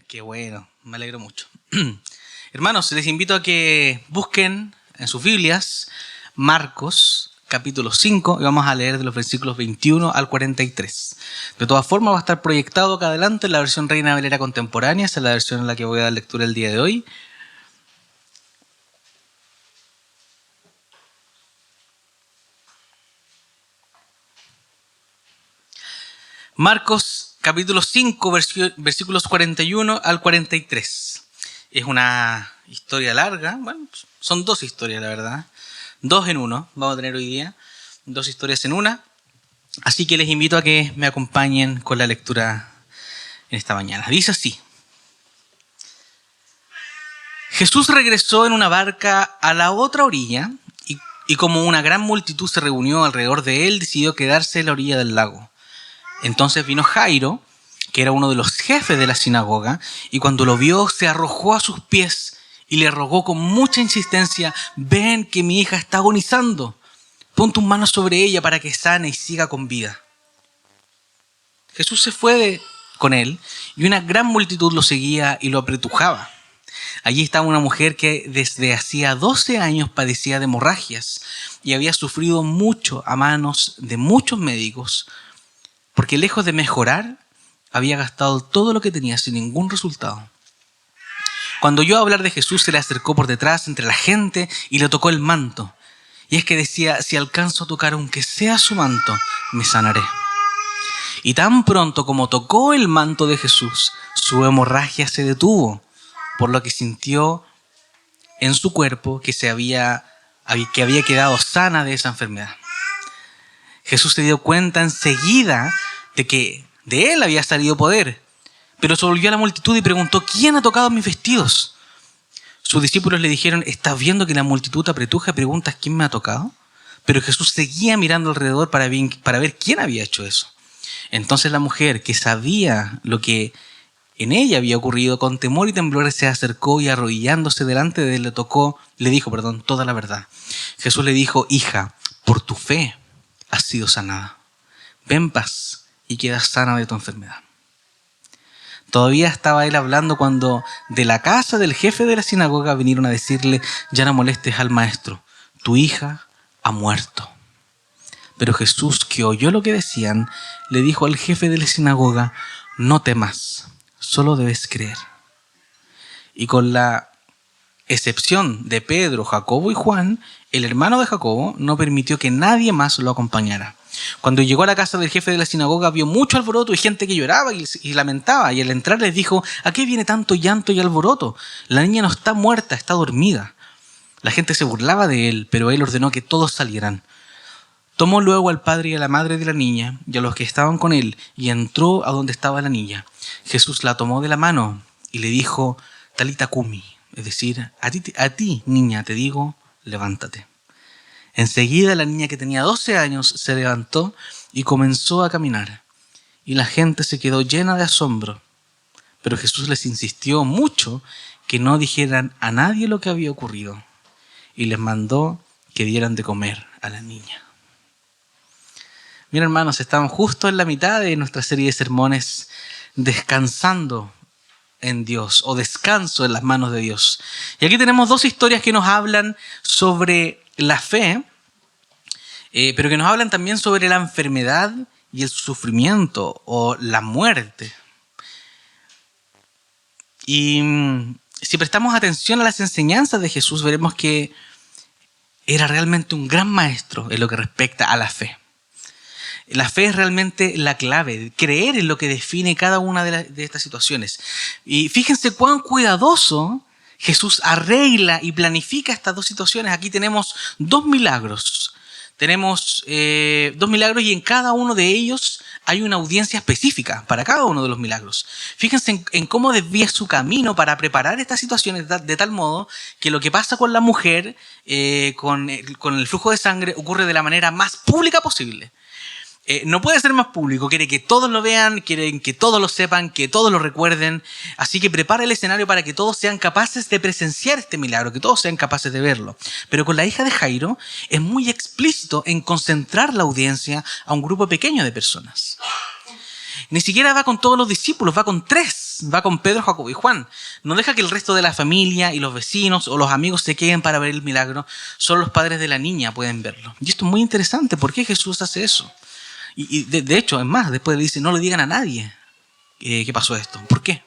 Qué bueno, me alegro mucho. Hermanos, les invito a que busquen en sus Biblias Marcos capítulo 5 y vamos a leer de los versículos 21 al 43. De todas formas va a estar proyectado acá adelante en la versión Reina Valera contemporánea, esa es la versión en la que voy a dar lectura el día de hoy. Marcos capítulo 5 versículos 41 al 43. Es una historia larga, bueno, son dos historias la verdad, dos en uno, vamos a tener hoy día, dos historias en una, así que les invito a que me acompañen con la lectura en esta mañana. Dice así: Jesús regresó en una barca a la otra orilla y como una gran multitud se reunió alrededor de él, decidió quedarse en la orilla del lago. Entonces vino Jairo, que era uno de los jefes de la sinagoga, y cuando lo vio se arrojó a sus pies y le rogó con mucha insistencia: ven que mi hija está agonizando, pon tus manos sobre ella para que sane y siga con vida. Jesús se fue con él y una gran multitud lo seguía y lo apretujaba. Allí estaba una mujer que desde hacía 12 años padecía de hemorragias y había sufrido mucho a manos de muchos médicos, porque lejos de mejorar, había gastado todo lo que tenía sin ningún resultado. Cuando oyó hablar de Jesús, se le acercó por detrás entre la gente y le tocó el manto. Y es que decía: si alcanzo a tocar aunque sea su manto, me sanaré. Y tan pronto como tocó el manto de Jesús, su hemorragia se detuvo, por lo que sintió en su cuerpo que había quedado sana de esa enfermedad. Jesús se dio cuenta enseguida de que de él había salido poder, pero se volvió a la multitud y preguntó: ¿quién ha tocado mis vestidos? Sus discípulos le dijeron: ¿estás viendo que la multitud te apretuja y preguntas quién me ha tocado? Pero Jesús seguía mirando alrededor para ver quién había hecho eso. Entonces la mujer, que sabía lo que en ella había ocurrido, con temor y temblor se acercó y arrodillándose delante de él le dijo toda la verdad. Jesús le dijo: hija, por tu fe has sido sanada. Ve en paz y queda sana de tu enfermedad. Todavía estaba él hablando cuando de la casa del jefe de la sinagoga vinieron a decirle: ya no molestes al maestro, tu hija ha muerto. Pero Jesús, que oyó lo que decían, le dijo al jefe de la sinagoga: no temas, solo debes creer. Y con la excepción de Pedro, Jacobo y Juan, el hermano de Jacobo, no permitió que nadie más lo acompañara. Cuando llegó a la casa del jefe de la sinagoga, vio mucho alboroto y gente que lloraba y lamentaba. Y al entrar les dijo: ¿a qué viene tanto llanto y alboroto? La niña no está muerta, está dormida. La gente se burlaba de él, pero él ordenó que todos salieran. Tomó luego al padre y a la madre de la niña y a los que estaban con él y entró a donde estaba la niña. Jesús la tomó de la mano y le dijo: Talita cumi, es decir, a ti, niña, te digo, levántate. Enseguida la niña, que tenía 12 años, se levantó y comenzó a caminar. Y la gente se quedó llena de asombro. Pero Jesús les insistió mucho que no dijeran a nadie lo que había ocurrido. Y les mandó que dieran de comer a la niña. Bien, hermanos, estamos justo en la mitad de nuestra serie de sermones descansando en Dios, o descanso en las manos de Dios. Y aquí tenemos dos historias que nos hablan sobre la fe, pero que nos hablan también sobre la enfermedad y el sufrimiento o la muerte. Y si prestamos atención a las enseñanzas de Jesús, veremos que era realmente un gran maestro en lo que respecta a la fe. La fe es realmente la clave, creer en lo que define cada una de estas situaciones. Y fíjense cuán cuidadoso Jesús arregla y planifica estas dos situaciones. Aquí tenemos dos milagros. Tenemos dos milagros y en cada uno de ellos hay una audiencia específica para cada uno de los milagros. Fíjense en cómo desvía su camino para preparar estas situaciones de tal modo que lo que pasa con la mujer, con el flujo de sangre, ocurre de la manera más pública posible. No puede ser más público, quiere que todos lo vean, quieren que todos lo sepan, que todos lo recuerden. Así que prepara el escenario para que todos sean capaces de presenciar este milagro, que todos sean capaces de verlo. Pero con la hija de Jairo es muy explícito en concentrar la audiencia a un grupo pequeño de personas. Ni siquiera va con todos los discípulos, va con 3. va con Pedro, Jacobo y Juan. No deja que el resto de la familia y los vecinos o los amigos se queden para ver el milagro. Solo los padres de la niña pueden verlo. Y esto es muy interesante. ¿Por qué Jesús hace eso? Y de hecho, es más, después le dice, no le digan a nadie que pasó esto. ¿Por qué?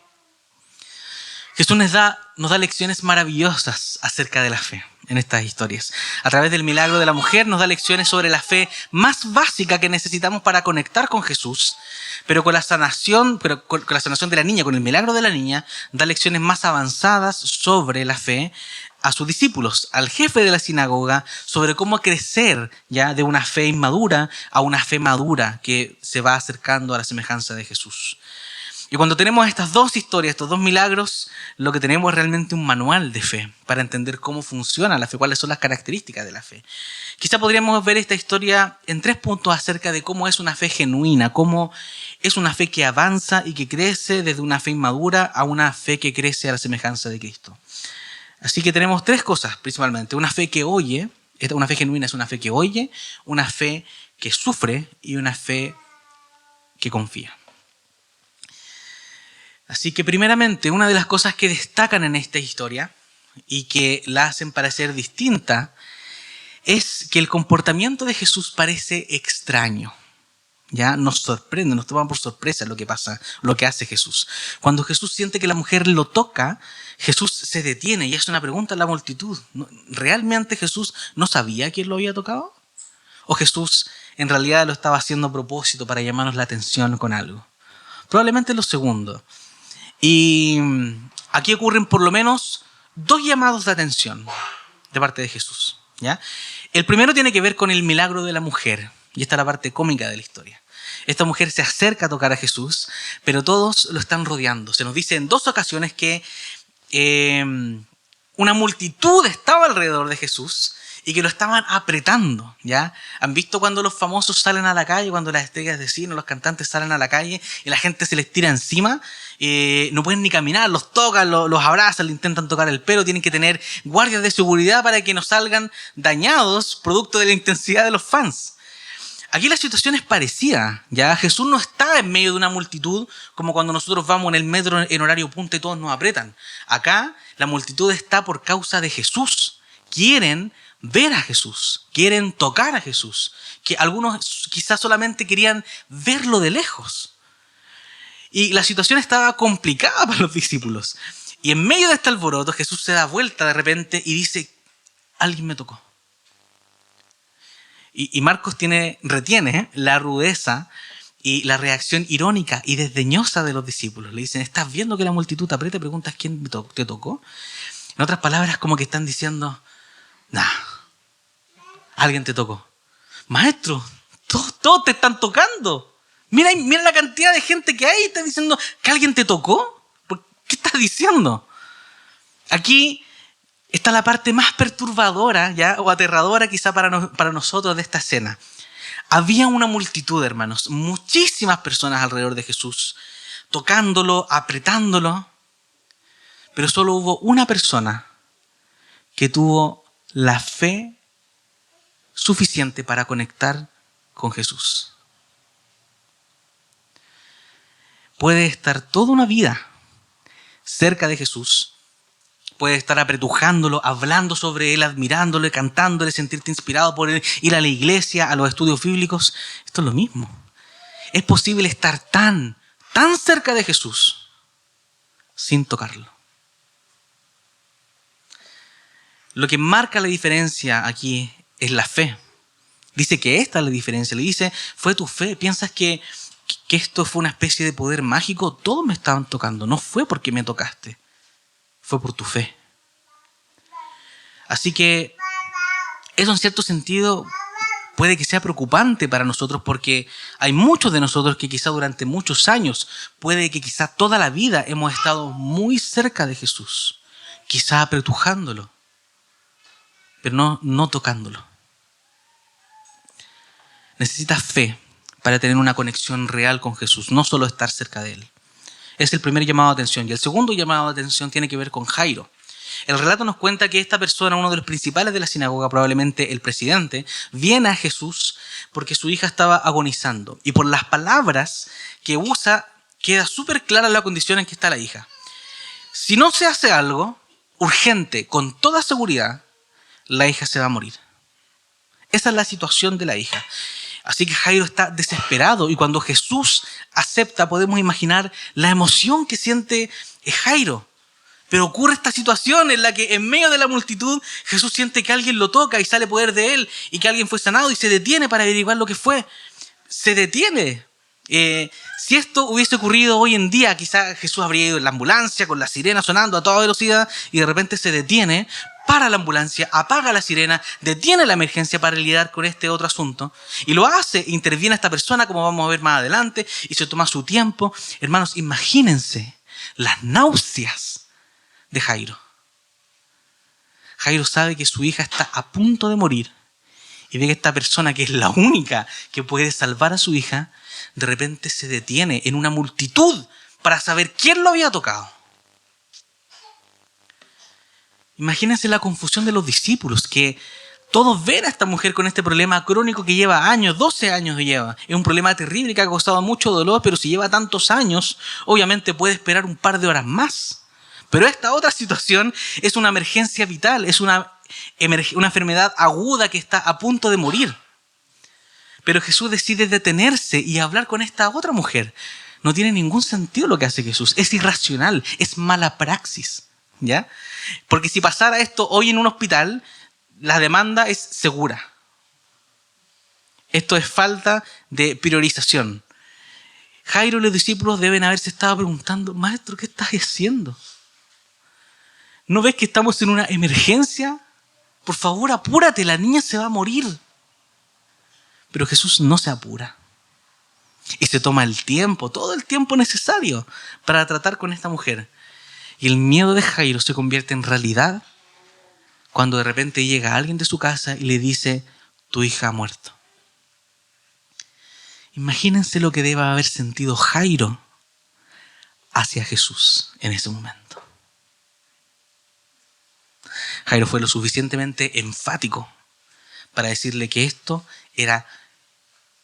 Jesús nos da lecciones maravillosas acerca de la fe en estas historias. A través del milagro de la mujer nos da lecciones sobre la fe más básica que necesitamos para conectar con Jesús, pero con la sanación de la niña, con el milagro de la niña, da lecciones más avanzadas sobre la fe a sus discípulos, al jefe de la sinagoga, sobre cómo crecer ya de una fe inmadura a una fe madura que se va acercando a la semejanza de Jesús. Y cuando tenemos estas dos historias, estos dos milagros, lo que tenemos es realmente un manual de fe para entender cómo funciona la fe, cuáles son las características de la fe. Quizá podríamos ver esta historia en 3 puntos acerca de cómo es una fe genuina, cómo es una fe que avanza y que crece desde una fe inmadura a una fe que crece a la semejanza de Cristo. Así que tenemos 3 cosas principalmente. Una fe que oye, una fe genuina es una fe que oye, una fe que sufre y una fe que confía. Así que primeramente, una de las cosas que destacan en esta historia y que la hacen parecer distinta es que el comportamiento de Jesús parece extraño. Ya nos sorprende, nos toma por sorpresa lo que pasa, lo que hace Jesús. Cuando Jesús siente que la mujer lo toca, Jesús se detiene y hace una pregunta a la multitud. ¿Realmente Jesús no sabía quién lo había tocado? ¿O Jesús en realidad lo estaba haciendo a propósito para llamarnos la atención con algo? Probablemente lo segundo. Y aquí ocurren por lo menos 2 llamados de atención de parte de Jesús, ¿ya? El primero tiene que ver con el milagro de la mujer, y esta es la parte cómica de la historia. Esta mujer se acerca a tocar a Jesús, pero todos lo están rodeando. Se nos dice en 2 ocasiones que una multitud estaba alrededor de Jesús y que lo estaban apretando, ¿ya? ¿Han visto cuando los famosos salen a la calle, cuando las estrellas de cine, los cantantes salen a la calle y la gente se les tira encima? No pueden ni caminar, los tocan, los abrazan, le intentan tocar el pelo, tienen que tener guardias de seguridad para que no salgan dañados producto de la intensidad de los fans. Aquí la situación es parecida, ¿ya? Jesús no está en medio de una multitud como cuando nosotros vamos en el metro en horario punta y todos nos apretan. Acá la multitud está por causa de Jesús. Quieren ver a Jesús, quieren tocar a Jesús, que algunos quizás solamente querían verlo de lejos. Y la situación estaba complicada para los discípulos. Y en medio de este alboroto, Jesús se da vuelta de repente y dice, alguien me tocó. Y Marcos retiene la rudeza y la reacción irónica y desdeñosa de los discípulos. Le dicen, ¿estás viendo que la multitud te aprieta y preguntas quién te tocó? En otras palabras, como que están diciendo, alguien te tocó. Maestro, todos te están tocando. Mira la cantidad de gente que hay. Está diciendo que alguien te tocó. ¿Qué estás diciendo? Aquí está la parte más perturbadora, ¿ya? O aterradora quizá para nosotros de esta escena. Había una multitud, hermanos, muchísimas personas alrededor de Jesús, tocándolo, apretándolo, pero solo hubo una persona que tuvo la fe suficiente para conectar con Jesús. Puede estar toda una vida cerca de Jesús, puede estar apretujándolo, hablando sobre él, admirándole, cantándole, sentirte inspirado por él, ir a la iglesia, a los estudios bíblicos. Esto es lo mismo. Es posible estar tan cerca de Jesús sin tocarlo. Lo que marca la diferencia aquí es la fe. Dice que esta es la diferencia. Le dice, fue tu fe. ¿Piensas que esto fue una especie de poder mágico? Todos me estaban tocando. No fue porque me tocaste. Fue por tu fe. Así que eso en cierto sentido puede que sea preocupante para nosotros porque hay muchos de nosotros que quizá durante muchos años, puede que quizá toda la vida hemos estado muy cerca de Jesús. Quizá apretujándolo, pero no tocándolo. Necesitas fe para tener una conexión real con Jesús, no solo estar cerca de Él. Es el primer llamado de atención. Y el segundo llamado de atención tiene que ver con Jairo. El relato nos cuenta que esta persona, uno de los principales de la sinagoga, probablemente el presidente, viene a Jesús porque su hija estaba agonizando. Y por las palabras que usa, queda súper clara la condición en que está la hija. Si no se hace algo urgente, con toda seguridad, la hija se va a morir. Esa es la situación de la hija. Así que Jairo está desesperado, y cuando Jesús acepta, podemos imaginar la emoción que siente Jairo. Pero ocurre esta situación en la que en medio de la multitud Jesús siente que alguien lo toca y sale poder de él, y que alguien fue sanado, y se detiene para averiguar lo que fue. Se detiene. Si esto hubiese ocurrido hoy en día, quizá Jesús habría ido en la ambulancia con la sirena sonando a toda velocidad, y de repente se detiene, para la ambulancia, apaga la sirena, detiene la emergencia para lidiar con este otro asunto, y lo hace, interviene a esta persona, como vamos a ver más adelante, y se toma su tiempo. Hermanos, imagínense las náuseas de Jairo. Jairo sabe que su hija está a punto de morir, y ve que esta persona, que es la única que puede salvar a su hija, de repente se detiene en una multitud para saber quién lo había tocado. Imagínense la confusión de los discípulos, que todos ven a esta mujer con este problema crónico que lleva años, 12 años que lleva. Es un problema terrible que ha causado mucho dolor, pero si lleva tantos años, obviamente puede esperar un par de horas más. Pero esta otra situación es una emergencia vital, es una enfermedad aguda que está a punto de morir. Pero Jesús decide detenerse y hablar con esta otra mujer. No tiene ningún sentido lo que hace Jesús. Es irracional, es mala praxis, ¿ya? Porque si pasara esto hoy en un hospital, la demanda es segura. Esto es falta de priorización. Jairo y los discípulos deben haberse estado preguntando: Maestro, ¿qué estás haciendo? ¿No ves que estamos en una emergencia? Por favor, apúrate, la niña se va a morir. Pero Jesús no se apura. Y se toma el tiempo, todo el tiempo necesario para tratar con esta mujer. Y el miedo de Jairo se convierte en realidad cuando de repente llega alguien de su casa y le dice: tu hija ha muerto. Imagínense lo que debe haber sentido Jairo hacia Jesús en ese momento. Jairo fue lo suficientemente enfático para decirle que esto era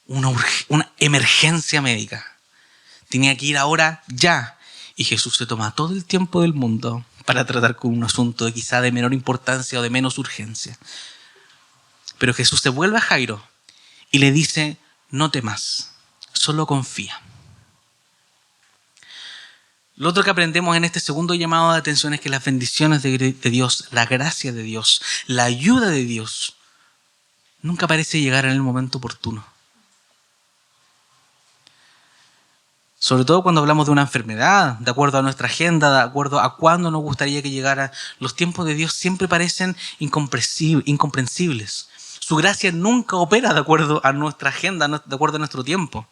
una emergencia médica. Tenía que ir ahora, ya. Y Jesús se toma todo el tiempo del mundo para tratar con un asunto de quizá de menor importancia o de menos urgencia. Pero Jesús se vuelve a Jairo y le dice: no temas, solo confía. Lo otro que aprendemos en este segundo llamado de atención es que las bendiciones de Dios, la gracia de Dios, la ayuda de Dios, nunca parece llegar en el momento oportuno. Sobre todo cuando hablamos de una enfermedad, de acuerdo a nuestra agenda, de acuerdo a cuándo nos gustaría que llegara, los tiempos de Dios siempre parecen incomprensibles. Su gracia nunca opera de acuerdo a nuestra agenda, de acuerdo a nuestro tiempo.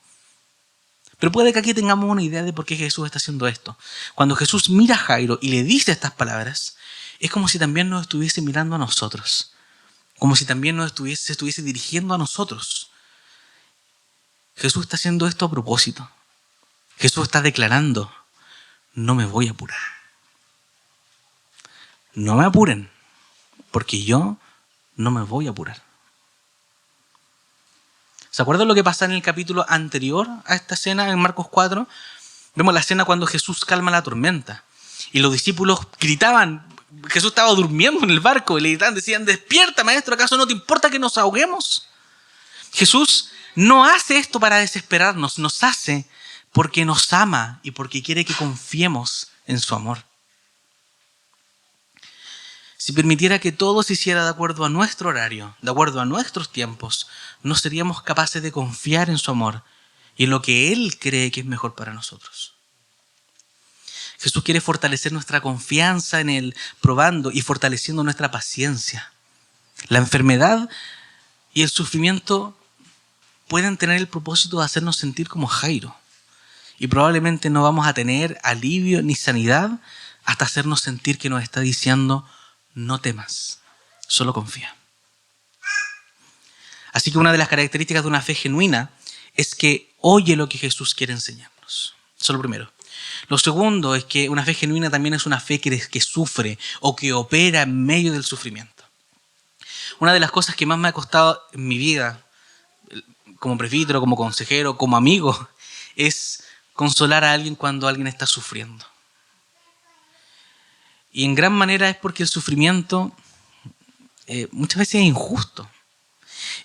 Pero puede que aquí tengamos una idea de por qué Jesús está haciendo esto. Cuando Jesús mira a Jairo y le dice estas palabras, es como si también nos estuviese mirando a nosotros. Como si también nos estuviese dirigiendo a nosotros. Jesús está haciendo esto a propósito. Jesús está declarando: no me voy a apurar. No me apuren, porque yo no me voy a apurar. ¿Se acuerdan lo que pasa en el capítulo anterior a esta escena, en Marcos 4? Vemos la escena cuando Jesús calma la tormenta. Y los discípulos gritaban. Jesús estaba durmiendo en el barco y le gritaban, decían: despierta, maestro, ¿acaso no te importa que nos ahoguemos? Jesús no hace esto para desesperarnos, nos hace porque nos ama y porque quiere que confiemos en su amor. Si permitiera que todo se hiciera de acuerdo a nuestro horario, de acuerdo a nuestros tiempos, no seríamos capaces de confiar en su amor y en lo que Él cree que es mejor para nosotros. Jesús quiere fortalecer nuestra confianza en Él, probando y fortaleciendo nuestra paciencia. La enfermedad y el sufrimiento pueden tener el propósito de hacernos sentir como Jairo. Y probablemente no vamos a tener alivio ni sanidad hasta hacernos sentir que nos está diciendo: no temas, solo confía. Así que una de las características de una fe genuina es que oye lo que Jesús quiere enseñarnos. Eso es lo primero. Lo segundo es que una fe genuina también es una fe que sufre o que opera en medio del sufrimiento. Una de las cosas que más me ha costado en mi vida, como presbítero, como consejero, como amigo, es consolar a alguien cuando alguien está sufriendo. Y en gran manera es porque el sufrimiento muchas veces es injusto.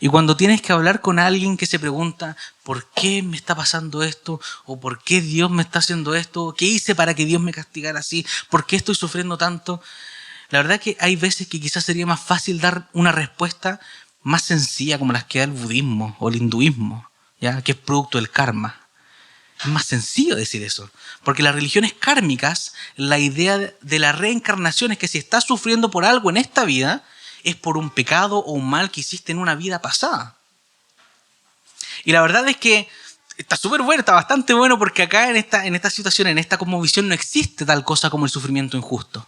Y cuando tienes que hablar con alguien que se pregunta ¿por qué me está pasando esto? ¿O por qué Dios me está haciendo esto? ¿Qué hice para que Dios me castigara así? ¿Por qué estoy sufriendo tanto? La verdad es que hay veces que quizás sería más fácil dar una respuesta más sencilla como las que da el budismo o el hinduismo, ¿ya? Que es producto del karma. Es más sencillo decir eso, porque las religiones kármicas, la idea de la reencarnación es que si estás sufriendo por algo en esta vida, es por un pecado o un mal que hiciste en una vida pasada. Y la verdad es que está súper bueno, está bastante bueno, porque acá en esta situación, en esta cosmovisión, no existe tal cosa como el sufrimiento injusto.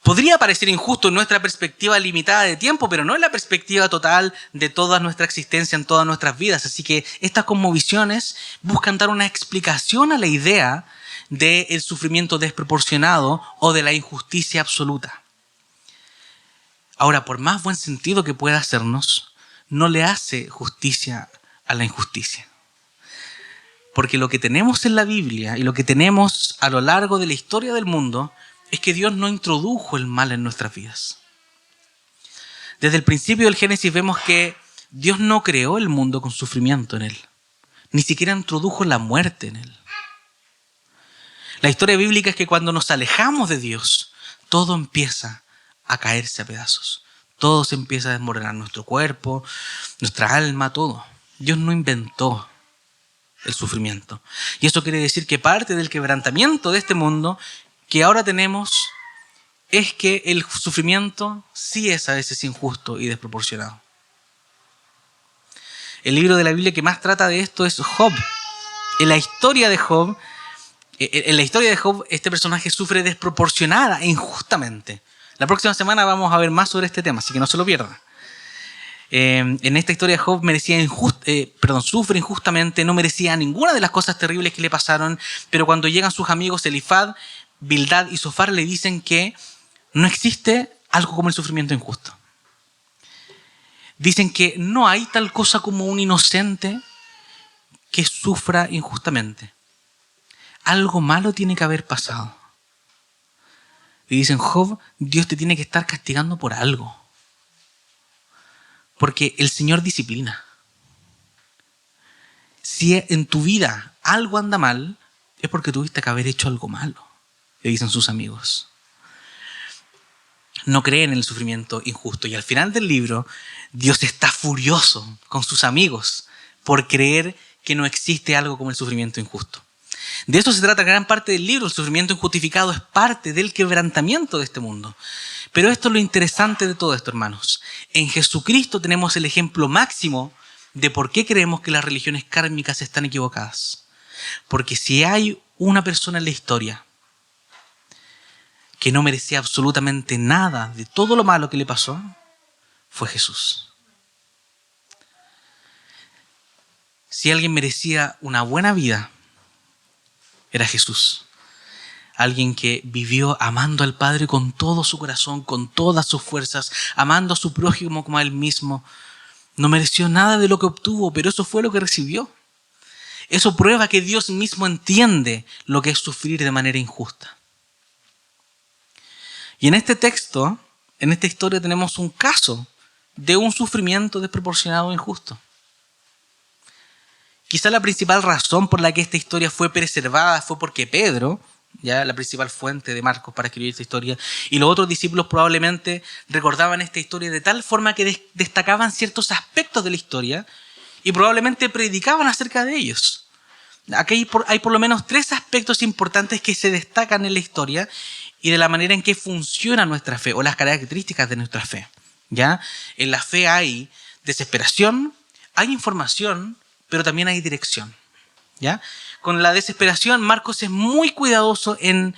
Podría parecer injusto en nuestra perspectiva limitada de tiempo, pero no en la perspectiva total de toda nuestra existencia en todas nuestras vidas. Así que estas cosmovisiones buscan dar una explicación a la idea del sufrimiento desproporcionado o de la injusticia absoluta. Ahora, por más buen sentido que pueda hacernos, no le hace justicia a la injusticia. Porque lo que tenemos en la Biblia y lo que tenemos a lo largo de la historia del mundo es que Dios no introdujo el mal en nuestras vidas. Desde el principio del Génesis vemos que Dios no creó el mundo con sufrimiento en él. Ni siquiera introdujo la muerte en él. La historia bíblica es que cuando nos alejamos de Dios, todo empieza a caerse a pedazos. Todo se empieza a desmoronar, nuestro cuerpo, nuestra alma, todo. Dios no inventó el sufrimiento. Y eso quiere decir que parte del quebrantamiento de este mundo que ahora tenemos es que el sufrimiento sí es a veces injusto y desproporcionado. El libro de la Biblia que más trata de esto es Job. En la historia de Job, este personaje sufre desproporcionada e injustamente. La próxima semana vamos a ver más sobre este tema, así que no se lo pierdan. En esta historia Job sufre injustamente, no merecía ninguna de las cosas terribles que le pasaron, pero cuando llegan sus amigos Elifaz, Bildad y Zofar le dicen que no existe algo como el sufrimiento injusto. Dicen que no hay tal cosa como un inocente que sufra injustamente. Algo malo tiene que haber pasado. Y dicen, Job, Dios te tiene que estar castigando por algo. Porque el Señor disciplina. Si en tu vida algo anda mal, es porque tuviste que haber hecho algo malo, le dicen sus amigos. No creen en el sufrimiento injusto. Y al final del libro, Dios está furioso con sus amigos por creer que no existe algo como el sufrimiento injusto. De eso se trata gran parte del libro. El sufrimiento injustificado es parte del quebrantamiento de este mundo. Pero esto es lo interesante de todo esto, hermanos. En Jesucristo tenemos el ejemplo máximo de por qué creemos que las religiones kármicas están equivocadas. Porque si hay una persona en la historia que no merecía absolutamente nada de todo lo malo que le pasó, fue Jesús. Si alguien merecía una buena vida, era Jesús. Alguien que vivió amando al Padre con todo su corazón, con todas sus fuerzas, amando a su prójimo como a él mismo. No mereció nada de lo que obtuvo, pero eso fue lo que recibió. Eso prueba que Dios mismo entiende lo que es sufrir de manera injusta. Y en este texto, en esta historia, tenemos un caso de un sufrimiento desproporcionado e injusto. Quizá la principal razón por la que esta historia fue preservada fue porque Pedro, ya la principal fuente de Marcos para escribir esta historia, y los otros discípulos probablemente recordaban esta historia de tal forma que destacaban ciertos aspectos de la historia y probablemente predicaban acerca de ellos. Aquí hay por lo menos 3 aspectos importantes que se destacan en la historia y de la manera en que funciona nuestra fe o las características de nuestra fe. ¿Ya? En la fe hay desesperación, hay información, pero también hay dirección. ¿Ya? Con la desesperación, Marcos es muy cuidadoso en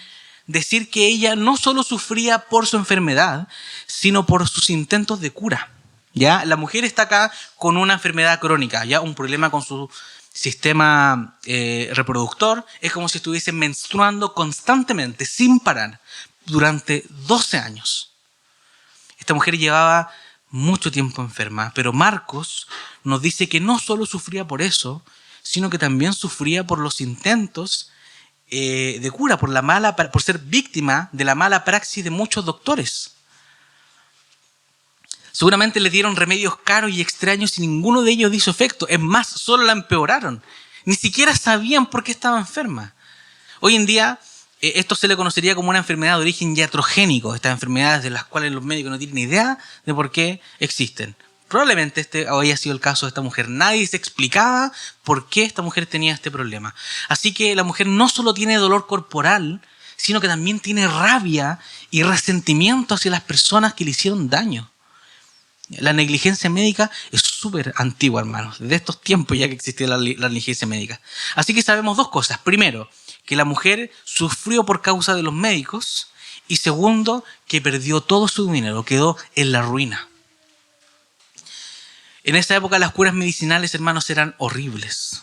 decir que ella no solo sufría por su enfermedad, sino por sus intentos de cura. ¿Ya? La mujer está acá con una enfermedad crónica, ¿ya? Un problema con su sistema reproductor. Es como si estuviese menstruando constantemente, sin parar, durante 12 años. Esta mujer llevaba mucho tiempo enferma, pero Marcos nos dice que no solo sufría por eso, sino que también sufría por los intentos de cura, por ser víctima de la mala praxis de muchos doctores. Seguramente le dieron remedios caros y extraños y ninguno de ellos hizo efecto. Es más, solo la empeoraron. Ni siquiera sabían por qué estaba enferma. Hoy en día, esto se le conocería como una enfermedad de origen iatrogénico, estas enfermedades de las cuales los médicos no tienen idea de por qué existen. Probablemente este había sido el caso de esta mujer. Nadie se explicaba por qué esta mujer tenía este problema. Así que la mujer no solo tiene dolor corporal, sino que también tiene rabia y resentimiento hacia las personas que le hicieron daño. La negligencia médica es súper antigua, hermanos. Desde estos tiempos ya que existía la negligencia médica. Así que sabemos dos cosas. Primero, que la mujer sufrió por causa de los médicos. Y segundo, que perdió todo su dinero, quedó en la ruina. En esa época las curas medicinales, hermanos, eran horribles.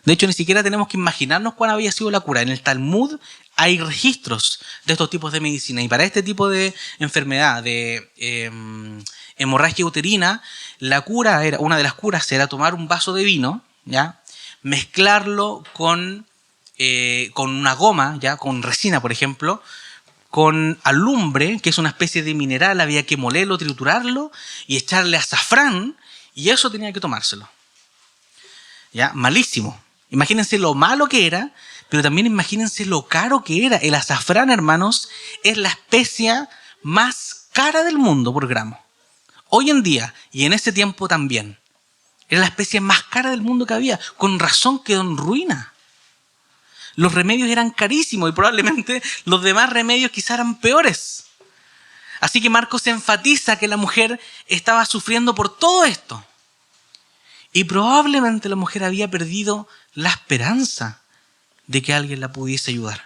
De hecho, ni siquiera tenemos que imaginarnos cuál había sido la cura. En el Talmud hay registros de estos tipos de medicina. Y para este tipo de enfermedad, de hemorragia uterina, una de las curas era tomar un vaso de vino, ¿ya? Mezclarlo con una goma, ¿ya? Con resina, por ejemplo, con alumbre, que es una especie de mineral, había que molerlo, triturarlo y echarle azafrán, y eso tenía que tomárselo. ¿Ya? Malísimo. Imagínense lo malo que era, pero también imagínense lo caro que era. El azafrán, hermanos, es la especia más cara del mundo por gramo. Hoy en día, y en ese tiempo también, era la especie más cara del mundo que había. Con razón quedó en ruina. Los remedios eran carísimos y probablemente los demás remedios quizás eran peores. Así que Marcos enfatiza que la mujer estaba sufriendo por todo esto. Y probablemente la mujer había perdido la esperanza de que alguien la pudiese ayudar.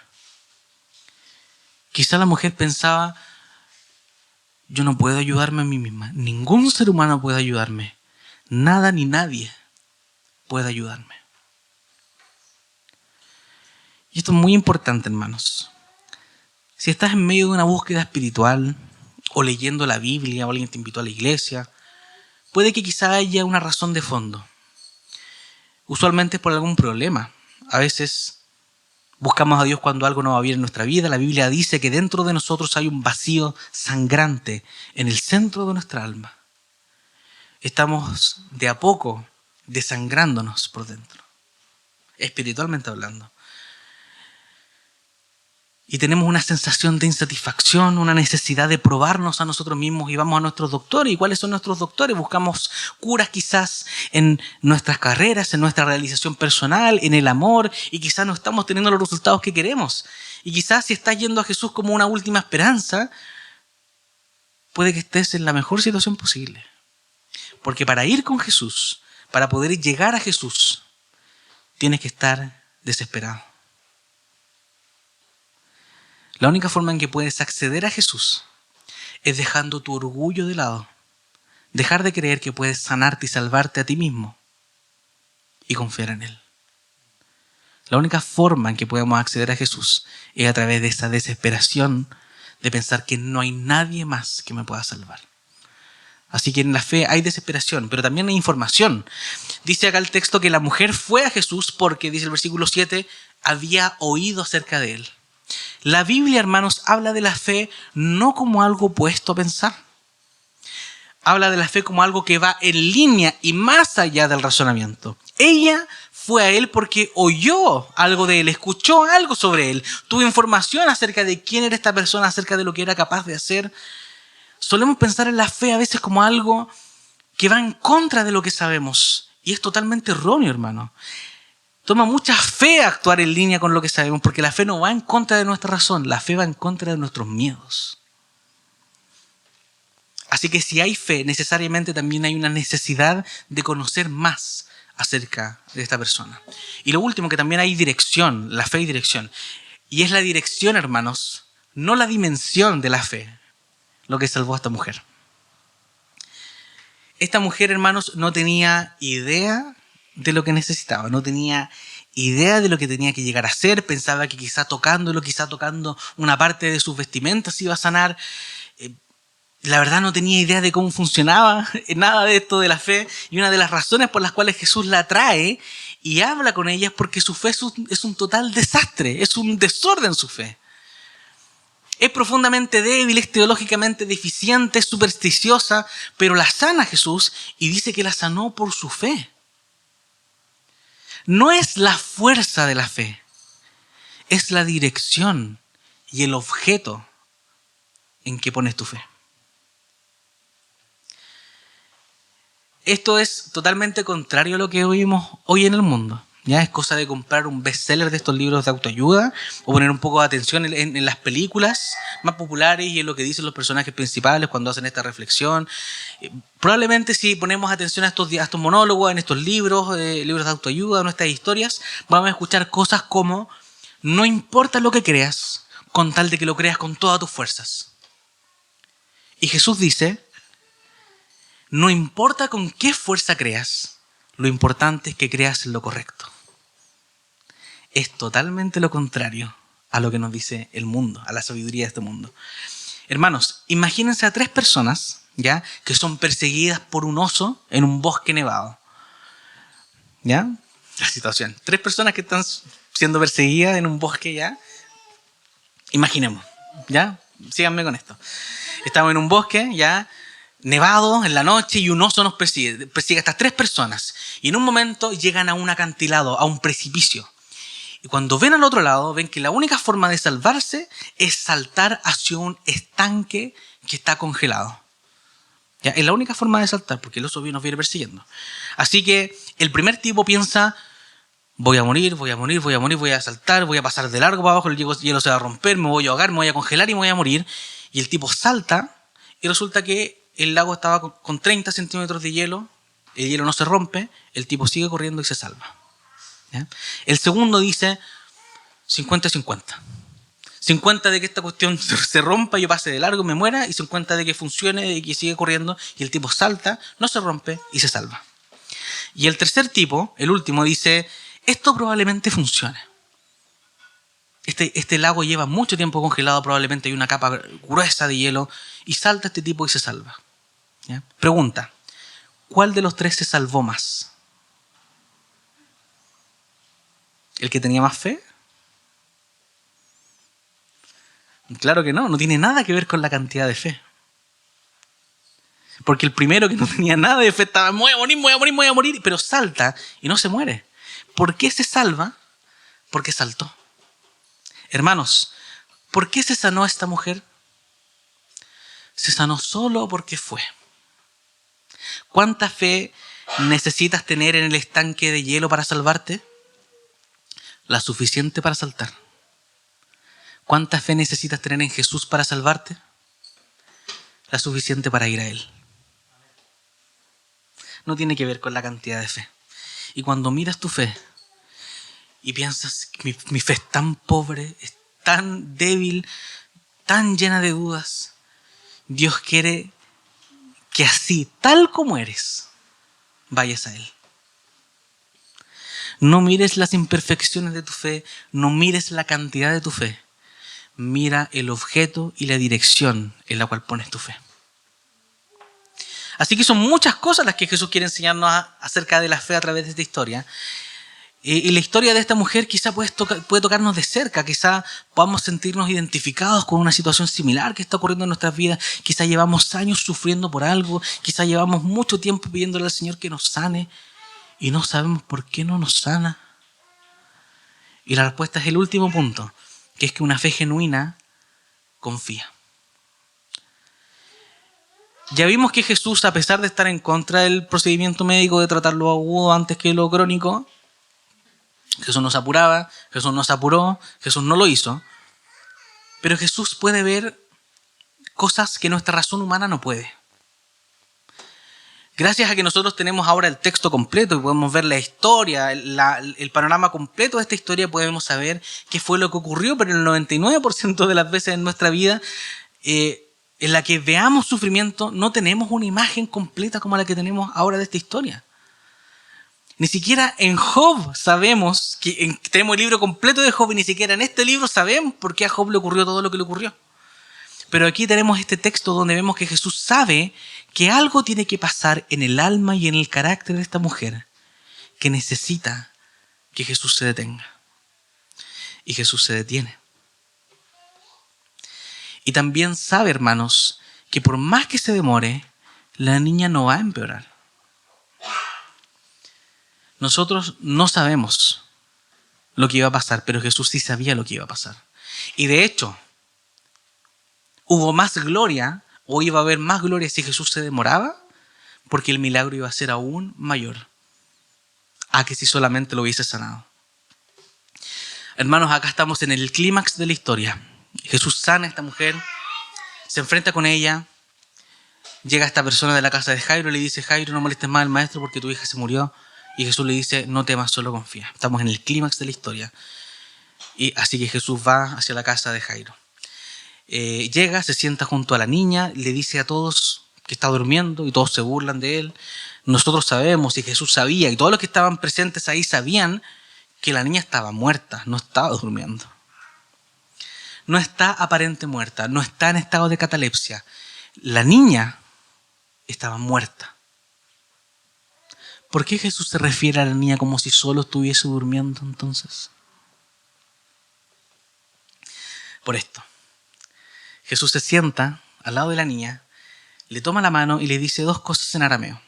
Quizá la mujer pensaba, yo no puedo ayudarme a mí misma. Ningún ser humano puede ayudarme. Nada ni nadie puede ayudarme. Y esto es muy importante, hermanos. Si estás en medio de una búsqueda espiritual, o leyendo la Biblia, o alguien te invitó a la iglesia, puede que quizá haya una razón de fondo. Usualmente es por algún problema. A veces buscamos a Dios cuando algo no va bien en nuestra vida. La Biblia dice que dentro de nosotros hay un vacío sangrante en el centro de nuestra alma. Estamos de a poco desangrándonos por dentro, espiritualmente hablando. Y tenemos una sensación de insatisfacción, una necesidad de probarnos a nosotros mismos y vamos a nuestros doctores. ¿Y cuáles son nuestros doctores? Buscamos curas quizás en nuestras carreras, en nuestra realización personal, en el amor, y quizás no estamos teniendo los resultados que queremos. Y quizás si estás yendo a Jesús como una última esperanza, puede que estés en la mejor situación posible. Porque para ir con Jesús, para poder llegar a Jesús, tienes que estar desesperado. La única forma en que puedes acceder a Jesús es dejando tu orgullo de lado. Dejar de creer que puedes sanarte y salvarte a ti mismo y confiar en Él. La única forma en que podemos acceder a Jesús es a través de esa desesperación de pensar que no hay nadie más que me pueda salvar. Así que en la fe hay desesperación, pero también hay información. Dice acá el texto que la mujer fue a Jesús porque, dice el versículo 7, había oído acerca de Él. La Biblia, hermanos, habla de la fe no como algo puesto a pensar. Habla de la fe como algo que va en línea y más allá del razonamiento. Ella fue a Él porque oyó algo de Él, escuchó algo sobre Él, tuvo información acerca de quién era esta persona, acerca de lo que era capaz de hacer. Solemos pensar en la fe a veces como algo que va en contra de lo que sabemos. Y es totalmente erróneo, hermano. Toma mucha fe actuar en línea con lo que sabemos, porque la fe no va en contra de nuestra razón, la fe va en contra de nuestros miedos. Así que si hay fe, necesariamente también hay una necesidad de conocer más acerca de esta persona. Y lo último, que también hay dirección, la fe y dirección. Y es la dirección, hermanos, no la dimensión de la fe, lo que salvó a esta mujer. Esta mujer, hermanos, no tenía idea de lo que necesitaba, no tenía idea de lo que tenía que llegar a hacer, pensaba que quizá tocando una parte de sus vestimentas iba a sanar. La verdad no tenía idea de cómo funcionaba nada de esto de la fe, y una de las razones por las cuales Jesús la trae y habla con ellas porque su fe es un total desastre, es un desorden su fe. Es profundamente débil, es teológicamente deficiente, es supersticiosa, pero la sana Jesús y dice que la sanó por su fe. No es la fuerza de la fe, es la dirección y el objeto en que pones tu fe. Esto es totalmente contrario a lo que oímos hoy en el mundo. Ya es cosa de comprar un bestseller de estos libros de autoayuda o poner un poco de atención en las películas más populares y en lo que dicen los personajes principales cuando hacen esta reflexión. Probablemente si ponemos atención a estos monólogos, en estos libros, libros de autoayuda, nuestras historias, vamos a escuchar cosas como: no importa lo que creas, con tal de que lo creas con todas tus fuerzas. Y Jesús dice: no importa con qué fuerza creas, lo importante es que creas en lo correcto. Es totalmente lo contrario a lo que nos dice el mundo, a la sabiduría de este mundo. Hermanos, imagínense a 3 personas, ¿ya?, que son perseguidas por un oso en un bosque nevado. ¿Ya? La situación. 3 personas que están siendo perseguidas en un bosque, ¿ya? Imaginemos, ¿ya? Síganme con esto. Estamos en un bosque, ¿ya?, nevado en la noche, y un oso nos persigue a estas 3 personas. Y en un momento llegan a un acantilado, a un precipicio. Y cuando ven al otro lado, ven que la única forma de salvarse es saltar hacia un estanque que está congelado. ¿Ya? Es la única forma de saltar, porque el oso nos viene persiguiendo. Así que el primer tipo piensa: voy a morir, voy a saltar, voy a pasar de largo para abajo, el hielo se va a romper, me voy a ahogar, me voy a congelar y me voy a morir. Y el tipo salta y resulta que el lago estaba con 30 centímetros de hielo, el hielo no se rompe, el tipo sigue corriendo y se salva. ¿Ya? El segundo dice 50-50. 50 de que esta cuestión se rompa, yo pase de largo, me muera, y 50 de que funcione, de que sigue corriendo, y el tipo salta, no se rompe y se salva. Y el tercer tipo, el último, dice: esto probablemente funcione. Este lago lleva mucho tiempo congelado, probablemente hay una capa gruesa de hielo, y salta este tipo y se salva. ¿Ya? Pregunta: ¿cuál de los 3 se salvó más? ¿El que tenía más fe? Claro que no tiene nada que ver con la cantidad de fe. Porque el primero, que no tenía nada de fe, estaba: me voy a morir, pero salta y no se muere. ¿Por qué se salva? Porque saltó. Hermanos, ¿por qué se sanó esta mujer? Se sanó solo porque fue. ¿Cuánta fe necesitas tener en el estanque de hielo para salvarte? La suficiente para saltar. ¿Cuánta fe necesitas tener en Jesús para salvarte? La suficiente para ir a Él. No tiene que ver con la cantidad de fe. Y cuando miras tu fe y piensas: mi fe es tan pobre, es tan débil, tan llena de dudas, Dios quiere que así, tal como eres, vayas a Él. No mires las imperfecciones de tu fe, no mires la cantidad de tu fe. Mira el objeto y la dirección en la cual pones tu fe. Así que son muchas cosas las que Jesús quiere enseñarnos acerca de la fe a través de esta historia. Y la historia de esta mujer quizá puede tocarnos de cerca, quizá podamos sentirnos identificados con una situación similar que está ocurriendo en nuestras vidas. Quizá llevamos años sufriendo por algo, quizá llevamos mucho tiempo pidiéndole al Señor que nos sane y no sabemos por qué no nos sana. Y la respuesta es el último punto, que es que una fe genuina confía. Ya vimos que Jesús, a pesar de estar en contra del procedimiento médico de tratar lo agudo antes que lo crónico, Jesús nos apuraba, Jesús nos apuró, Jesús no lo hizo. Pero Jesús puede ver cosas que nuestra razón humana no puede. Gracias a que nosotros tenemos ahora el texto completo y podemos ver la historia, el panorama completo de esta historia, podemos saber qué fue lo que ocurrió, pero el 99% de las veces en nuestra vida en la que veamos sufrimiento no tenemos una imagen completa como la que tenemos ahora de esta historia. Ni siquiera en Job sabemos, tenemos el libro completo de Job, y ni siquiera en este libro sabemos por qué a Job le ocurrió todo lo que le ocurrió. Pero aquí tenemos este texto donde vemos que Jesús sabe que algo tiene que pasar en el alma y en el carácter de esta mujer, que necesita que Jesús se detenga. Y Jesús se detiene. Y también sabe, hermanos, que por más que se demore, la niña no va a empeorar. Nosotros no sabemos lo que iba a pasar, pero Jesús sí sabía lo que iba a pasar. Y de hecho, hubo más gloria, o iba a haber más gloria si Jesús se demoraba, porque el milagro iba a ser aún mayor a que si solamente lo hubiese sanado. Hermanos, acá estamos en el clímax de la historia. Jesús sana a esta mujer, se enfrenta con ella, llega esta persona de la casa de Jairo y le dice: Jairo, no molestes más al maestro porque tu hija se murió. Y Jesús le dice: no temas, solo confía. Estamos en el clímax de la historia. Y así que Jesús va hacia la casa de Jairo. Llega, se sienta junto a la niña, le dice a todos que está durmiendo y todos se burlan de él. Nosotros sabemos, y Jesús sabía, y todos los que estaban presentes ahí sabían que la niña estaba muerta, no estaba durmiendo. No está aparente muerta, no está en estado de catalepsia. La niña estaba muerta. ¿Por qué Jesús se refiere a la niña como si solo estuviese durmiendo entonces? Por esto. Jesús se sienta al lado de la niña, le toma la mano y le dice dos cosas en arameo.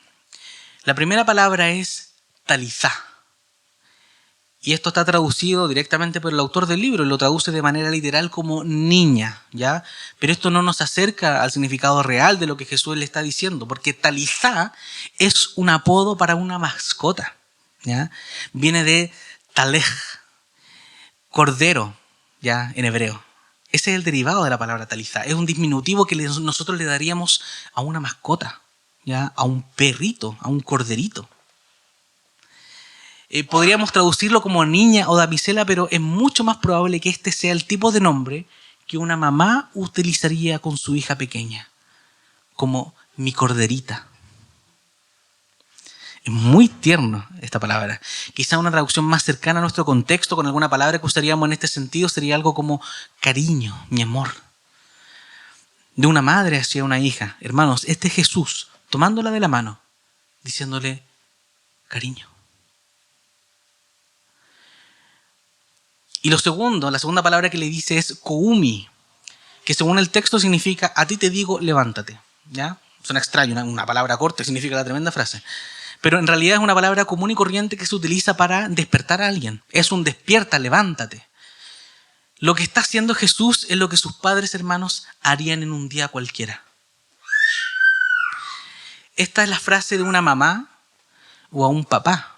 La primera palabra es talizá. Y esto está traducido directamente por el autor del libro, lo traduce de manera literal como niña, ¿ya? Pero esto no nos acerca al significado real de lo que Jesús le está diciendo, porque talizá es un apodo para una mascota, ¿ya? Viene de talej, cordero, ¿ya? En hebreo. Ese es el derivado de la palabra talizá. Es un diminutivo que nosotros le daríamos a una mascota, ¿ya? A un perrito, a un corderito. Podríamos traducirlo como niña o damisela, pero es mucho más probable que este sea el tipo de nombre que una mamá utilizaría con su hija pequeña, como mi corderita. Es muy tierno esta palabra. Quizá una traducción más cercana a nuestro contexto, con alguna palabra que usaríamos en este sentido, sería algo como cariño, mi amor. De una madre hacia una hija. Hermanos, este es Jesús tomándola de la mano, diciéndole cariño. Y la segunda palabra que le dice es koumi, que según el texto significa a ti te digo levántate. ¿Ya? Suena extraño, una palabra corta significa la tremenda frase. Pero en realidad es una palabra común y corriente que se utiliza para despertar a alguien. Es un despierta, levántate. Lo que está haciendo Jesús es lo que sus padres, hermanos, harían en un día cualquiera. Esta es la frase de una mamá o a un papá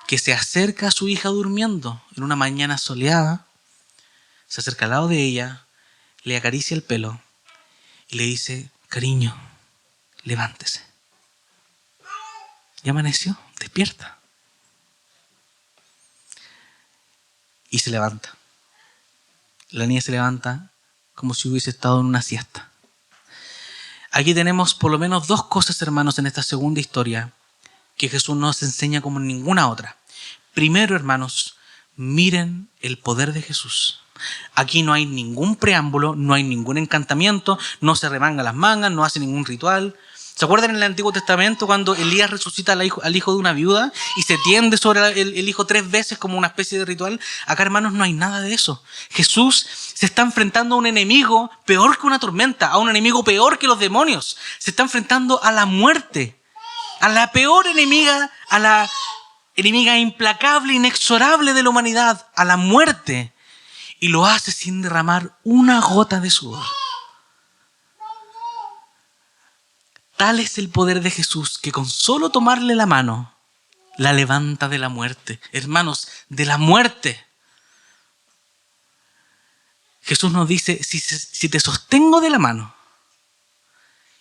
que se acerca a su hija durmiendo en una mañana soleada, se acerca al lado de ella, le acaricia el pelo y le dice: cariño, levántese. Ya amaneció, despierta. Y se levanta. La niña se levanta como si hubiese estado en una siesta. Aquí tenemos por lo menos dos cosas, hermanos, en esta segunda historia que Jesús nos enseña como en ninguna otra. Primero, hermanos, miren el poder de Jesús. Aquí no hay ningún preámbulo, no hay ningún encantamiento, no se remanga las mangas, no hace ningún ritual. ¿Se acuerdan en el Antiguo Testamento cuando Elías resucita al hijo de una viuda y se tiende sobre el hijo 3 veces como una especie de ritual? Acá, hermanos, no hay nada de eso. Jesús se está enfrentando a un enemigo peor que una tormenta, a un enemigo peor que los demonios. Se está enfrentando a la muerte, a la peor enemiga, a la enemiga implacable, inexorable de la humanidad, a la muerte. Y lo hace sin derramar una gota de sudor. Tal es el poder de Jesús que con solo tomarle la mano, la levanta de la muerte. Hermanos, de la muerte. Jesús nos dice: si te sostengo de la mano,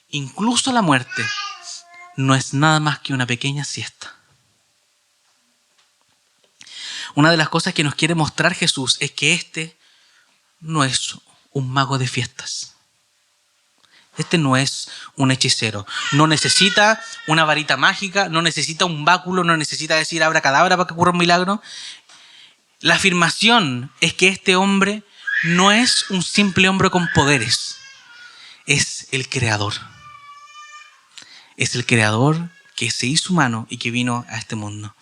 incluso la muerte no es nada más que una pequeña siesta. Una de las cosas que nos quiere mostrar Jesús es que este no es un mago de fiestas. Este no es un hechicero. No necesita una varita mágica, no necesita un báculo, no necesita decir abracadabra para que ocurra un milagro. La afirmación es que este hombre no es un simple hombre con poderes. Es el Creador. Es el Creador que se hizo humano y que vino a este mundo.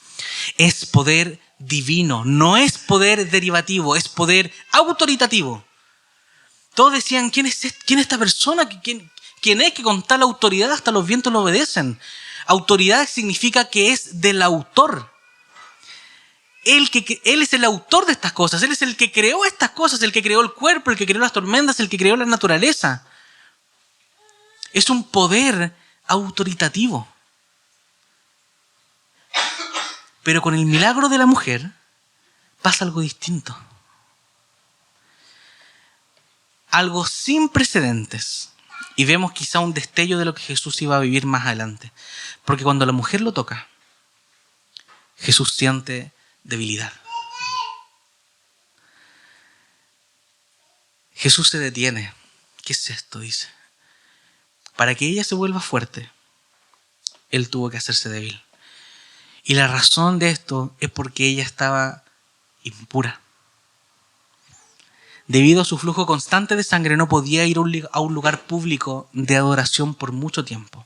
Es poder divino, no es poder derivativo, es poder autoritativo. Todos decían, ¿quién es esta persona? ¿Quién es que con tal autoridad hasta los vientos lo obedecen? Autoridad significa que es del autor. Él es el autor de estas cosas, Él es el que creó estas cosas, el que creó el cuerpo, el que creó las tormentas, el que creó la naturaleza. Es un poder autoritativo. Pero con el milagro de la mujer pasa algo distinto. Algo sin precedentes. Y vemos quizá un destello de lo que Jesús iba a vivir más adelante. Porque cuando la mujer lo toca, Jesús siente debilidad. Jesús se detiene. ¿Qué es esto? Dice. Para que ella se vuelva fuerte, Él tuvo que hacerse débil. Y la razón de esto es porque ella estaba impura. Debido a su flujo constante de sangre, no podía ir a un lugar público de adoración por mucho tiempo.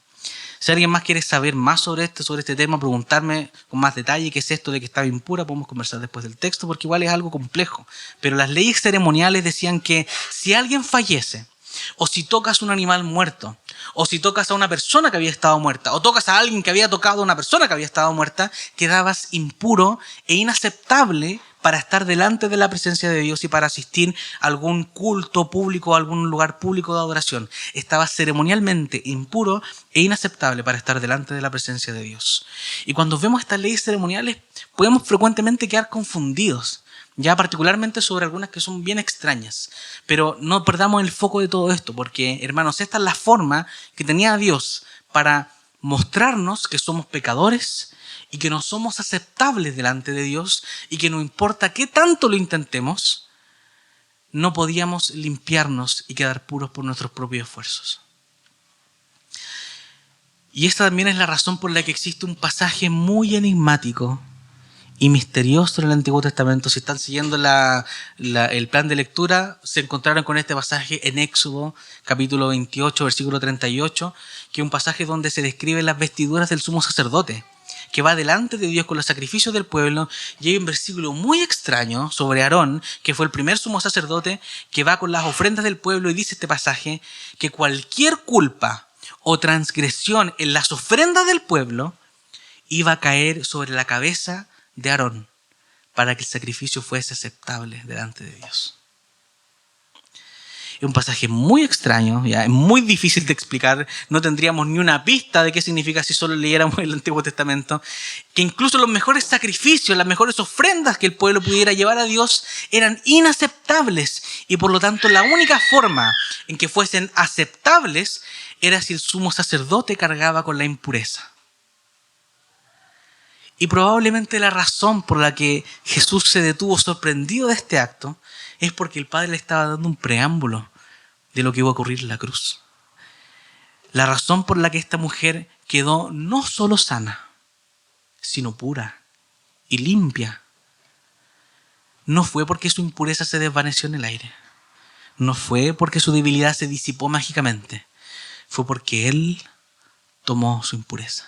Si alguien más quiere saber más sobre este tema, preguntarme con más detalle qué es esto de que estaba impura, podemos conversar después del texto, porque igual es algo complejo. Pero las leyes ceremoniales decían que si alguien fallece, o si tocas un animal muerto, o si tocas a una persona que había estado muerta, o tocas a alguien que había tocado a una persona que había estado muerta, quedabas impuro e inaceptable para estar delante de la presencia de Dios y para asistir a algún culto público, a algún lugar público de adoración. Estabas ceremonialmente impuro e inaceptable para estar delante de la presencia de Dios. Y cuando vemos estas leyes ceremoniales, podemos frecuentemente quedar confundidos, ya particularmente sobre algunas que son bien extrañas. Pero no perdamos el foco de todo esto, porque, hermanos, esta es la forma que tenía Dios para mostrarnos que somos pecadores y que no somos aceptables delante de Dios y que no importa qué tanto lo intentemos, no podíamos limpiarnos y quedar puros por nuestros propios esfuerzos. Y esta también es la razón por la que existe un pasaje muy enigmático y misterioso en el Antiguo Testamento. Si están siguiendo el plan de lectura, se encontraron con este pasaje en Éxodo, capítulo 28, versículo 38, que es un pasaje donde se describen las vestiduras del sumo sacerdote, que va delante de Dios con los sacrificios del pueblo. Y hay un versículo muy extraño sobre Aarón, que fue el primer sumo sacerdote, que va con las ofrendas del pueblo, y dice este pasaje que cualquier culpa o transgresión en las ofrendas del pueblo iba a caer sobre la cabeza de Aarón para que el sacrificio fuese aceptable delante de Dios. Es un pasaje muy extraño, ya, es muy difícil de explicar, no tendríamos ni una pista de qué significa si solo leyéramos el Antiguo Testamento, que incluso los mejores sacrificios, las mejores ofrendas que el pueblo pudiera llevar a Dios eran inaceptables, y por lo tanto la única forma en que fuesen aceptables era si el sumo sacerdote cargaba con la impureza. Y probablemente la razón por la que Jesús se detuvo sorprendido de este acto es porque el Padre le estaba dando un preámbulo de lo que iba a ocurrir en la cruz. La razón por la que esta mujer quedó no solo sana, sino pura y limpia, no fue porque su impureza se desvaneció en el aire. No fue porque su debilidad se disipó mágicamente. Fue porque Él tomó su impureza.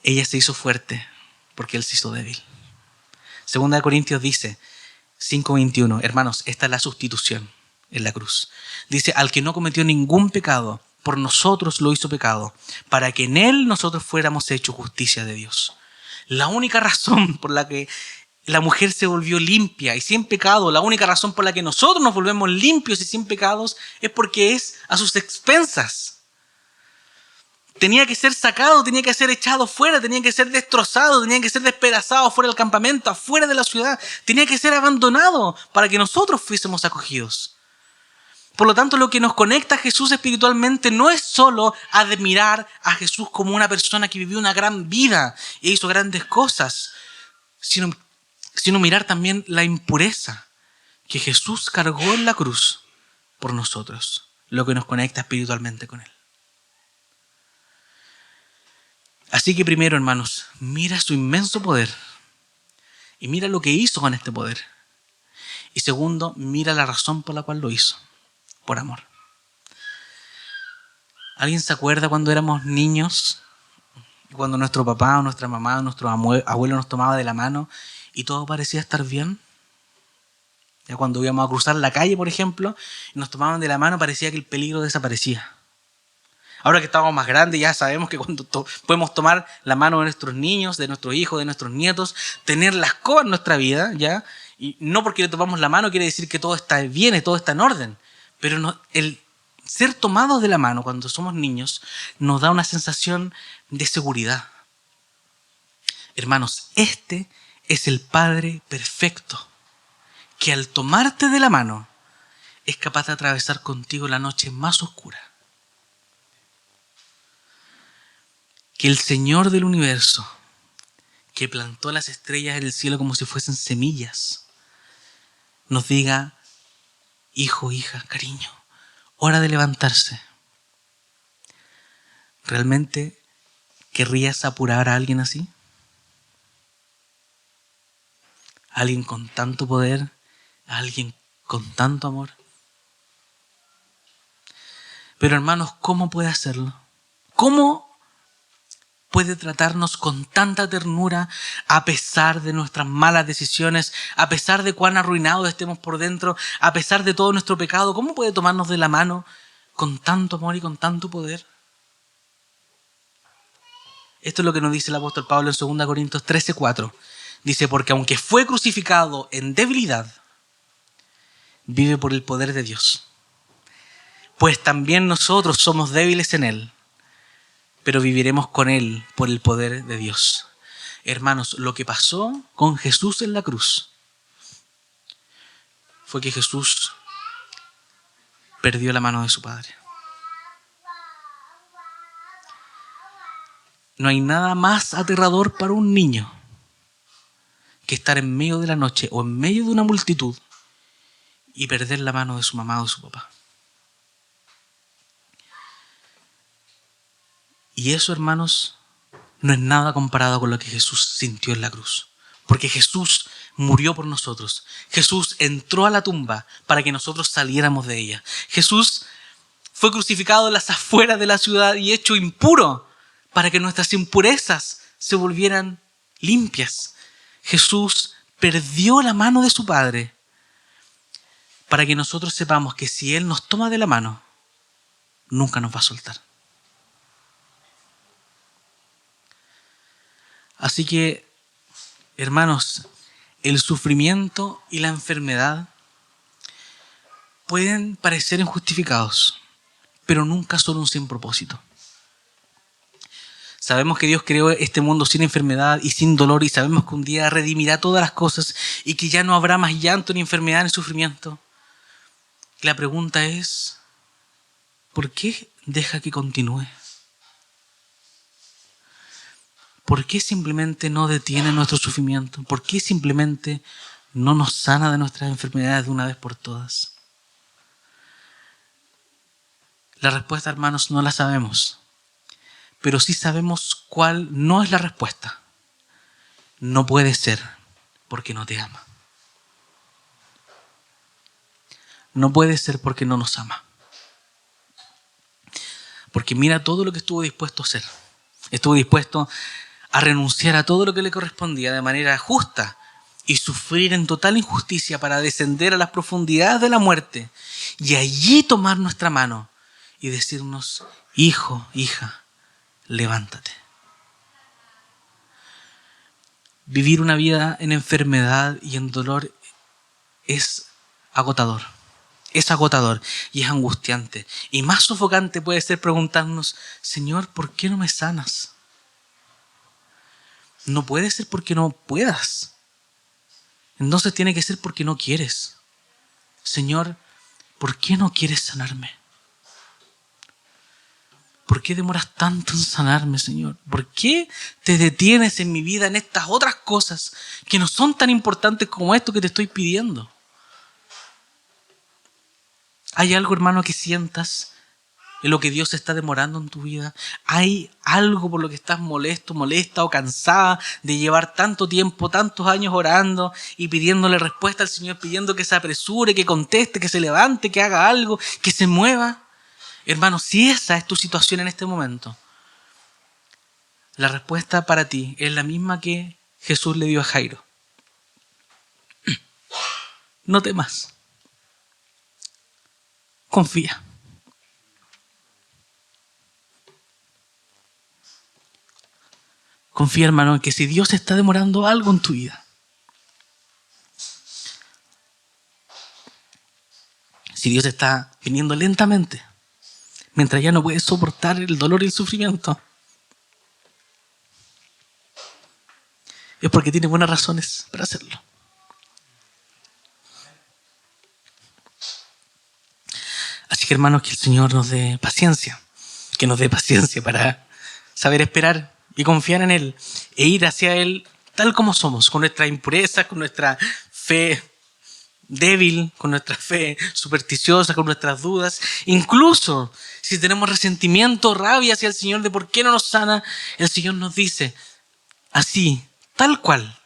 Ella se hizo fuerte porque Él se hizo débil. Segunda de Corintios dice, 5:21, hermanos, esta es la sustitución en la cruz. Dice, al que no cometió ningún pecado, por nosotros lo hizo pecado, para que en Él nosotros fuéramos hechos justicia de Dios. La única razón por la que la mujer se volvió limpia y sin pecado, la única razón por la que nosotros nos volvemos limpios y sin pecados, es porque es a sus expensas. Tenía que ser sacado, tenía que ser echado fuera, tenía que ser destrozado, tenía que ser despedazado fuera del campamento, afuera de la ciudad. Tenía que ser abandonado para que nosotros fuésemos acogidos. Por lo tanto, lo que nos conecta a Jesús espiritualmente no es solo admirar a Jesús como una persona que vivió una gran vida e hizo grandes cosas, sino mirar también la impureza que Jesús cargó en la cruz por nosotros, lo que nos conecta espiritualmente con Él. Así que primero, hermanos, mira su inmenso poder y mira lo que hizo con este poder. Y segundo, mira la razón por la cual lo hizo, por amor. ¿Alguien se acuerda cuando éramos niños Y cuando nuestro papá o nuestra mamá o nuestro abuelo nos tomaba de la mano y todo parecía estar bien. Ya cuando íbamos a cruzar la calle, por ejemplo, y nos tomaban de la mano, parecía que el peligro desaparecía. Ahora que estamos más grandes, ya sabemos que cuando podemos tomar la mano de nuestros niños, de nuestros hijos, de nuestros nietos, tener la escoba en nuestra vida, ¿ya? Y no porque le tomamos la mano quiere decir que todo está bien, todo está en orden. Pero el ser tomados de la mano cuando somos niños nos da una sensación de seguridad. Hermanos, este es el Padre perfecto, que al tomarte de la mano es capaz de atravesar contigo la noche más oscura. Que el Señor del universo, que plantó las estrellas en el cielo como si fuesen semillas, nos diga: hijo, hija, cariño, hora de levantarse. ¿Realmente querrías apurar a alguien así? ¿A alguien con tanto poder? ¿A alguien con tanto amor? Pero hermanos, ¿cómo puede hacerlo? ¿Cómo puede tratarnos con tanta ternura a pesar de nuestras malas decisiones, a pesar de cuán arruinados estemos por dentro, a pesar de todo nuestro pecado? ¿Cómo puede tomarnos de la mano con tanto amor y con tanto poder? Esto es lo que nos dice el apóstol Pablo en 2 Corintios 13:4. Dice: porque aunque fue crucificado en debilidad, vive por el poder de Dios. Pues también nosotros somos débiles en Él, pero viviremos con Él por el poder de Dios. Hermanos, lo que pasó con Jesús en la cruz fue que Jesús perdió la mano de su Padre. No hay nada más aterrador para un niño que estar en medio de la noche o en medio de una multitud y perder la mano de su mamá o de su papá. Y eso, hermanos, no es nada comparado con lo que Jesús sintió en la cruz. Porque Jesús murió por nosotros. Jesús entró a la tumba para que nosotros saliéramos de ella. Jesús fue crucificado en las afueras de la ciudad y hecho impuro para que nuestras impurezas se volvieran limpias. Jesús perdió la mano de su Padre para que nosotros sepamos que si Él nos toma de la mano, nunca nos va a soltar. Así que, hermanos, el sufrimiento y la enfermedad pueden parecer injustificados, pero nunca son un sin propósito. Sabemos que Dios creó este mundo sin enfermedad y sin dolor, y sabemos que un día redimirá todas las cosas y que ya no habrá más llanto, ni enfermedad, ni sufrimiento. La pregunta es: ¿por qué deja que continúe? ¿Por qué simplemente no detiene nuestro sufrimiento? ¿Por qué simplemente no nos sana de nuestras enfermedades de una vez por todas? La respuesta, hermanos, no la sabemos. Pero sí sabemos cuál no es la respuesta. No puede ser porque no te ama. No puede ser porque no nos ama. Porque mira todo lo que estuvo dispuesto a hacer. Estuvo dispuesto a renunciar a todo lo que le correspondía de manera justa y sufrir en total injusticia para descender a las profundidades de la muerte y allí tomar nuestra mano y decirnos: hijo, hija, levántate. Vivir una vida en enfermedad y en dolor es agotador. Es agotador y es angustiante. Y más sofocante puede ser preguntarnos: Señor, ¿por qué no me sanas? No puede ser porque no puedas. Entonces tiene que ser porque no quieres. Señor, ¿por qué no quieres sanarme? ¿Por qué demoras tanto en sanarme, Señor? ¿Por qué te detienes en mi vida en estas otras cosas que no son tan importantes como esto que te estoy pidiendo? ¿Hay algo, hermano, que sientas en lo que Dios está demorando en tu vida? ¿Hay algo por lo que estás molesto, molesta o cansada de llevar tanto tiempo, tantos años orando y pidiéndole respuesta al Señor, pidiendo que se apresure, que conteste, que se levante, que haga algo, que se mueva? Hermano, si esa es tu situación en este momento, La respuesta para ti es la misma que Jesús le dio a Jairo. No temas. Confía. Confía, hermano, en que si Dios está demorando algo en tu vida, si Dios está viniendo lentamente, mientras ya no puedes soportar el dolor y el sufrimiento, es porque tiene buenas razones para hacerlo. Así que, hermanos, que el Señor nos dé paciencia, que nos dé paciencia para saber esperar y confiar en Él e ir hacia Él tal como somos, con nuestra impureza, con nuestra fe débil, con nuestra fe supersticiosa, con nuestras dudas. Incluso si tenemos resentimiento, rabia hacia el Señor de por qué no nos sana, el Señor nos dice, así, tal cual,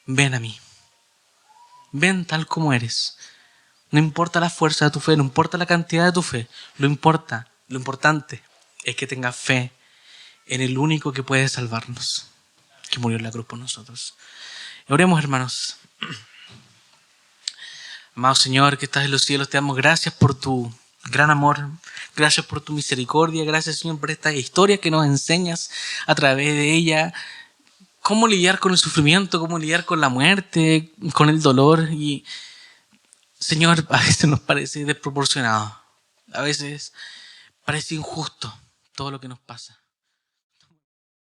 ven a mí. Ven tal como eres. No importa la fuerza de tu fe, no importa la cantidad de tu fe. Lo importante es que tengas fe en el único que puede salvarnos, que murió en la cruz por nosotros. Oremos, hermanos. Amado Señor, que estás en los cielos, te damos gracias por tu gran amor, gracias por tu misericordia, gracias, Señor, por esta historia que nos enseñas a través de ella, cómo lidiar con el sufrimiento, cómo lidiar con la muerte, con el dolor. Y, Señor, a veces nos parece desproporcionado, a veces parece injusto todo lo que nos pasa.